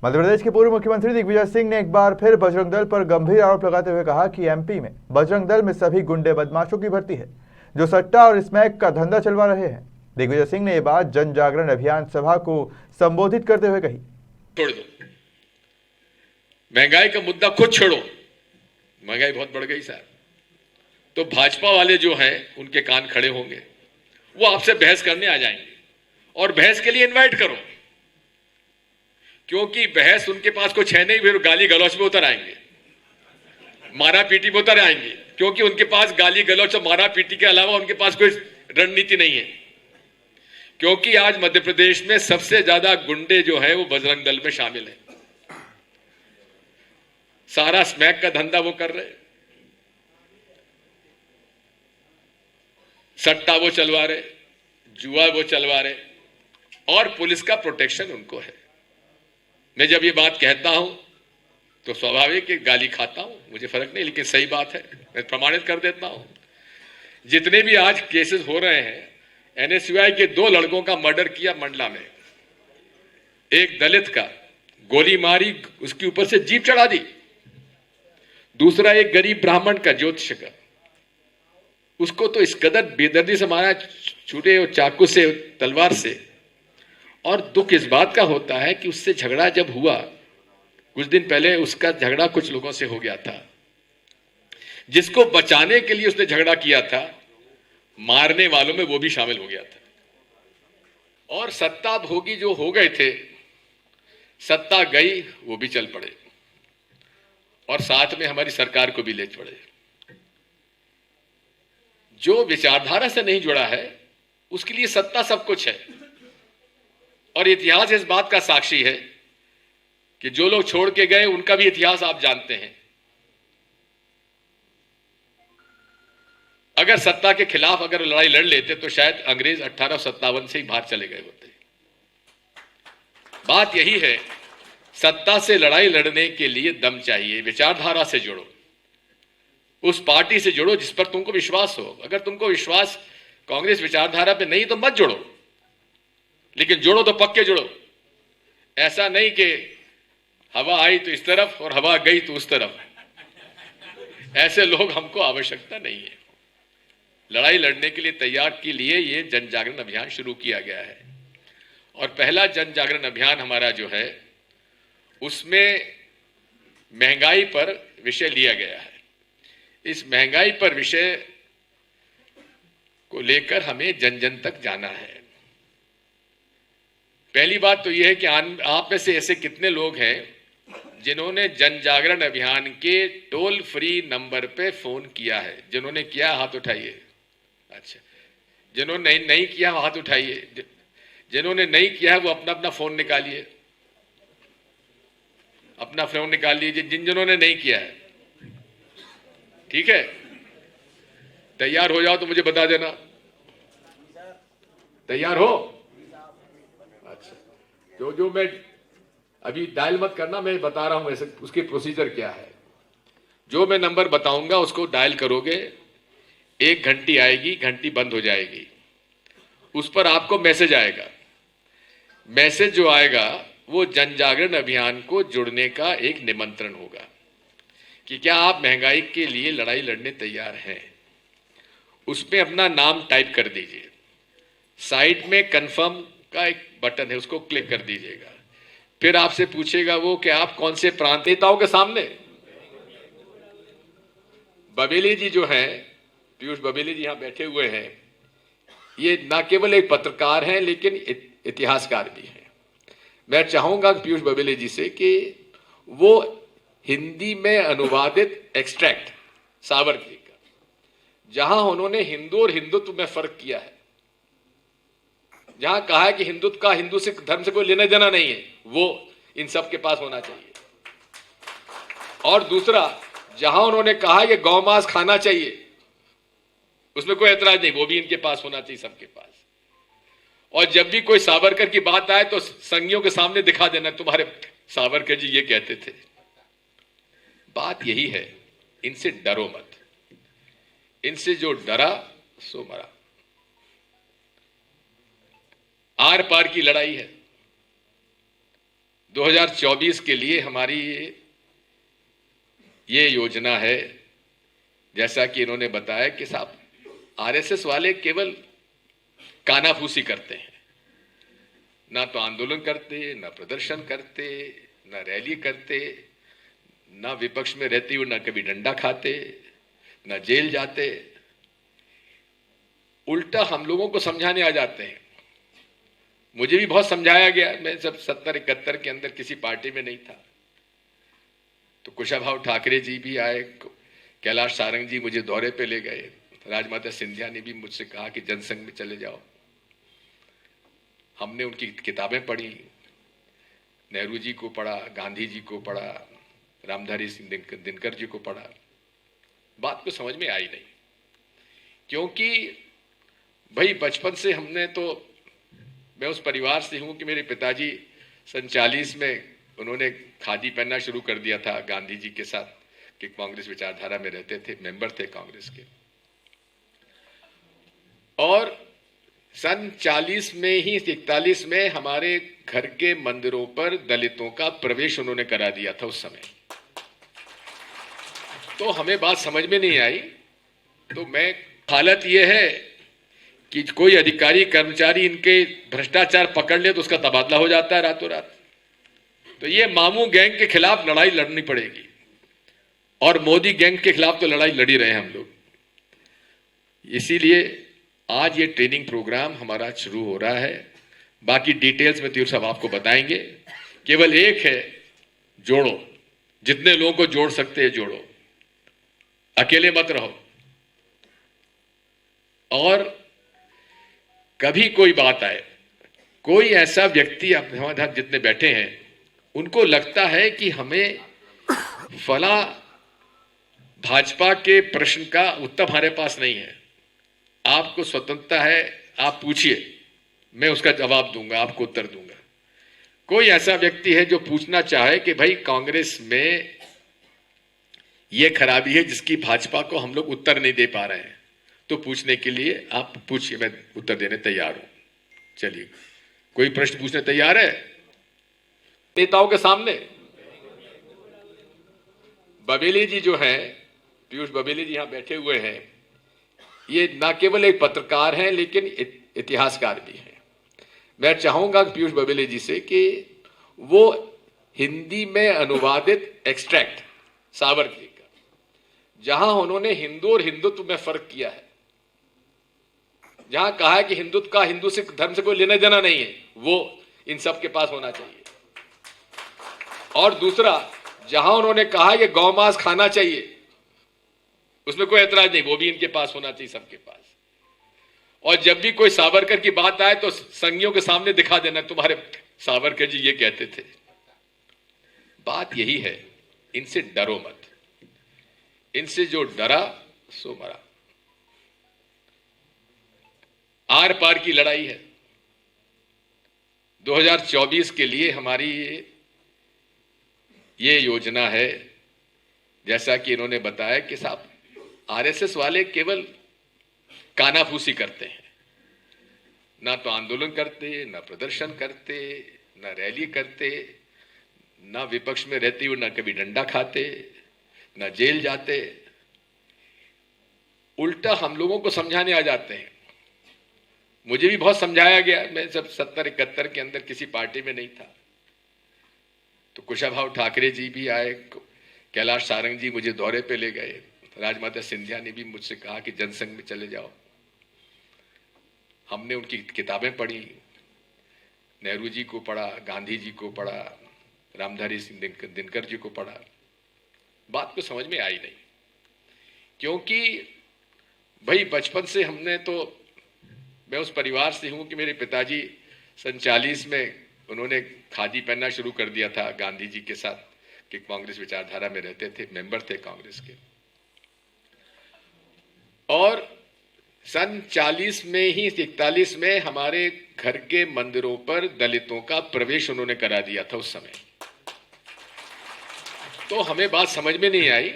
मध्य प्रदेश के पूर्व मुख्यमंत्री दिग्विजय सिंह ने एक बार फिर बजरंग दल पर गंभीर आरोप लगाते हुए कहा कि एमपी में बजरंग दल में सभी गुंडे बदमाशों की भर्ती है जो सट्टा और स्मैक का धंधा चलवा रहे हैं। दिग्विजय सिंह ने ये बात जन जागरण अभियान सभा को संबोधित करते हुए कही। छोड़ दो महंगाई का मुद्दा, खुद छोड़ो, महंगाई बहुत बढ़ गई सर। तो भाजपा वाले जो हैं उनके कान खड़े होंगे, वो आपसे बहस करने आ जाएंगे और बहस के लिए इनवाइट करो, क्योंकि बहस उनके पास कुछ है नहीं, फिर गाली गलौच में उतर आएंगे, मारा पीटी में उतर आएंगे, क्योंकि उनके पास गाली गलौच और मारा पीटी के अलावा उनके पास कोई रणनीति नहीं है। क्योंकि आज मध्य प्रदेश में सबसे ज्यादा गुंडे जो है वो बजरंग दल में शामिल है। सारा स्मैक का धंधा वो कर रहे, सट्टा वो चलवा रहे, जुआ वो चलवा रहे, और पुलिस का प्रोटेक्शन उनको है। मैं जब ये बात कहता हूं तो स्वाभाविक है गाली खाता हूं, मुझे फर्क नहीं, लेकिन सही बात है, मैं प्रमाणित कर देता हूं। जितने भी आज केसेस हो रहे हैं, एनएसयूआई के 2 लड़कों का मर्डर किया मंडला में, एक दलित का गोली मारी, उसके ऊपर से जीप चढ़ा दी, दूसरा एक गरीब ब्राह्मण का, ज्योतिष का, उसको तो इस कदर बेदर्दी से मारा, छूटे और चाकू से, तलवार से। और दुख इस बात का होता है कि उससे झगड़ा जब हुआ कुछ दिन पहले, उसका झगड़ा कुछ लोगों से हो गया था, जिसको बचाने के लिए उसने झगड़ा किया था, मारने वालों में वो भी शामिल हो गया था। और सत्ता भोगी जो हो गए थे, सत्ता गई वो भी चल पड़े और साथ में हमारी सरकार को भी ले पड़े। जो विचारधारा से नहीं जुड़ा है उसके लिए सत्ता सब कुछ है, और इतिहास इस बात का साक्षी है कि जो लोग छोड़ के गए उनका भी इतिहास आप जानते हैं। अगर सत्ता के खिलाफ अगर लड़ाई लड़ लेते तो शायद अंग्रेज 1857 से ही बाहर चले गए होते। बात यही है, सत्ता से लड़ाई लड़ने के लिए दम चाहिए, विचारधारा से जुड़ो, उस पार्टी से जुड़ो जिस पर तुमको विश्वास हो। अगर तुमको विश्वास कांग्रेस विचारधारा पे नहीं तो मत जुड़ो, लेकिन जुड़ो तो पक्के जुड़ो। ऐसा नहीं कि हवा आई तो इस तरफ और हवा गई तो उस तरफ। ऐसे लोग हमको आवश्यकता नहीं है। लड़ाई लड़ने के लिए तैयार के लिए ये जन जागरण अभियान शुरू किया गया है, और पहला जन जागरण अभियान हमारा जो है उसमें महंगाई पर विषय लिया गया है। इस महंगाई पर विषय को लेकर हमें जन जन तक जाना है। पहली बात तो यह है कि आप में से ऐसे कितने लोग हैं जिन्होंने जन जागरण अभियान के टोल फ्री नंबर पे फोन किया है? जिन्होंने किया हाथ उठाइए। अच्छा, जिन्होंने नहीं किया हाथ उठाइए। जिन्होंने नहीं किया है वो अपना अपना फोन निकालिए, अपना फोन निकाल लीजिए जिन्होंने नहीं किया है। ठीक है, तैयार हो जाओ तो मुझे बता देना। तैयार हो? अच्छा, जो मैं अभी डायल मत करना, मैं बता रहा हूं ऐसे उसकी प्रोसीजर क्या है। जो मैं नंबर बताऊंगा उसको डायल करोगे, 1 घंटी आएगी, घंटी बंद हो जाएगी, उस पर आपको मैसेज आएगा। मैसेज जो आएगा वो जन जागरण अभियान को जुड़ने का एक निमंत्रण होगा कि क्या आप महंगाई के लिए लड़ाई लड़ने तैयार हैं। उसमें अपना नाम टाइप कर दीजिए, साइड में कंफर्म का एक बटन है, उसको क्लिक कर दीजिएगा। फिर आपसे पूछेगा वो कि आप कौन से प्रांत। नेताओं के सामने बबेली जी जो हैं, पीयूष बबेली जी यहां बैठे हुए हैं, ये ना केवल एक पत्रकार हैं लेकिन इतिहासकार भी हैं। मैं चाहूंगा पीयूष बबेली जी से कि वो हिंदी में अनुवादित एक्सट्रैक्ट सावरकर का, जहां उन्होंने हिंदू और हिंदुत्व में फर्क किया है, जहां कहा है कि हिंदुत्व का हिंदू से धर्म से कोई लेना देना नहीं है, वो इन सब के पास होना चाहिए। और दूसरा, जहां उन्होंने कहा कि गौ मांस खाना चाहिए, उसमें कोई ऐतराज नहीं, वो भी इनके पास होना चाहिए, सबके पास। और जब भी कोई सावरकर की बात आए तो संगियों के सामने दिखा देना, तुम्हारे सावरकर जी ये कहते थे। बात यही है, इनसे डरो मत, इनसे जो डरा सो मरा। आर पार की लड़ाई है, 2024 के लिए हमारी ये योजना है, जैसा कि इन्होंने बताया कि साहब आरएसएस वाले केवल कानाफूसी करते हैं, ना तो आंदोलन करते, ना प्रदर्शन करते, ना रैली करते, ना विपक्ष में रहते हुए ना कभी डंडा खाते, ना जेल जाते, उल्टा हम लोगों को समझाने आ जाते हैं। मुझे भी बहुत समझाया गया, मैं जब 70-71 के अंदर किसी पार्टी में नहीं था, तो कुशाभाऊ ठाकरे जी भी आए, कैलाश सारंग जी मुझे दौरे पे ले गए, राजमाता सिंधिया ने भी मुझसे कहा कि जनसंघ में चले जाओ। हमने उनकी किताबें पढ़ी, नेहरू जी को पढ़ा, गांधी जी को पढ़ा, रामधारी सिंह दिनकर जी को पढ़ा। बात को समझ में आई नहीं, क्योंकि भाई बचपन से हमने तो, मैं उस परिवार से हूं कि मेरे पिताजी सन 40 में उन्होंने खादी पहनना शुरू कर दिया था गांधी जी के साथ, कि कांग्रेस विचारधारा में रहते थे, मेंबर थे कांग्रेस के। और सन 40 में ही 41 में हमारे घर के मंदिरों पर दलितों का प्रवेश उन्होंने करा दिया था उस समय। तो हमें बात समझ में नहीं आई। तो मैं, हालत यह है कि कोई अधिकारी कर्मचारी इनके भ्रष्टाचार पकड़ ले तो उसका तबादला हो जाता है रातों रात। तो ये मामू गैंग के खिलाफ लड़ाई लड़नी पड़ेगी, और मोदी गैंग के खिलाफ तो लड़ाई लड़ी रहे हम लोग। इसीलिए आज ये ट्रेनिंग प्रोग्राम हमारा शुरू हो रहा है। बाकी डिटेल्स में तीर साहब आपको बताएंगे। केवल एक है, जोड़ो, जितने लोगों को जोड़ सकते हैं जोड़ो, अकेले मत रहो। और कभी कोई बात आए, कोई ऐसा व्यक्ति, हमारे साथ जितने बैठे हैं, उनको लगता है कि हमें फला भाजपा के प्रश्न का उत्तर हमारे पास नहीं है, आपको स्वतंत्रता है, आप पूछिए, मैं उसका जवाब दूंगा, आपको उत्तर दूंगा। कोई ऐसा व्यक्ति है जो पूछना चाहे कि भाई कांग्रेस में यह खराबी है जिसकी भाजपा को हम लोग उत्तर नहीं दे पा रहे हैं, तो पूछने के लिए आप पूछिए, मैं उत्तर देने तैयार हूं। चलिए, कोई प्रश्न पूछने तैयार है नेताओं के सामने? बबेली जी जो हैं, पीयूष बबेली जी यहां बैठे हुए हैं, ये ना केवल एक पत्रकार हैं लेकिन इतिहासकार भी हैं। मैं चाहूंगा पीयूष बबेली जी से कि वो हिंदी में अनुवादित एक्सट्रैक्ट सावरकर का, जहां उन्होंने हिंदू और हिंदुत्व में फर्क किया है, जहां कहा है कि हिंदुत्व का हिंदू सिख धर्म से कोई लेना देना नहीं है, वो इन सब के पास होना चाहिए। और दूसरा, जहां उन्होंने कहा कि गौ मांस खाना चाहिए, उसमें कोई ऐतराज नहीं, वो भी इनके पास होना चाहिए, सबके पास। और जब भी कोई सावरकर की बात आए तो संगियों के सामने दिखा देना, तुम्हारे सावरकर जी ये कहते थे। बात यही है, इनसे डरो मत, इनसे जो डरा सो मरा। आर पार की लड़ाई है। 2024 के लिए हमारी ये योजना है, जैसा कि इन्होंने बताया कि साहब आरएसएस वाले केवल कानाफूसी करते हैं, ना तो आंदोलन करते, ना प्रदर्शन करते, ना रैली करते, ना विपक्ष में रहते हुए ना कभी डंडा खाते, ना जेल जाते, उल्टा हम लोगों को समझाने आ जाते हैं। मुझे भी बहुत समझाया गया, मैं जब 70-71 के अंदर किसी पार्टी में नहीं था, तो कुशाभाऊ ठाकरे जी भी आए, कैलाश सारंग जी मुझे दौरे पे ले गए, राजमाता सिंधिया ने भी मुझसे कहा कि जनसंघ में चले जाओ। हमने उनकी किताबें पढ़ी, नेहरू जी को पढ़ा, गांधी जी को पढ़ा, रामधारी सिंह दिनकर जी को पढ़ा। बात को समझ में आई नहीं, क्योंकि भाई बचपन से हमने तो, मैं उस परिवार से हूं कि मेरे पिताजी सन 40 में उन्होंने खादी पहनना शुरू कर दिया था गांधी जी के साथ, कि कांग्रेस विचारधारा में रहते थे, मेंबर थे कांग्रेस के। और सन 40 में ही 41 में हमारे घर के मंदिरों पर दलितों का प्रवेश उन्होंने करा दिया था उस समय। तो हमें बात समझ में नहीं आई।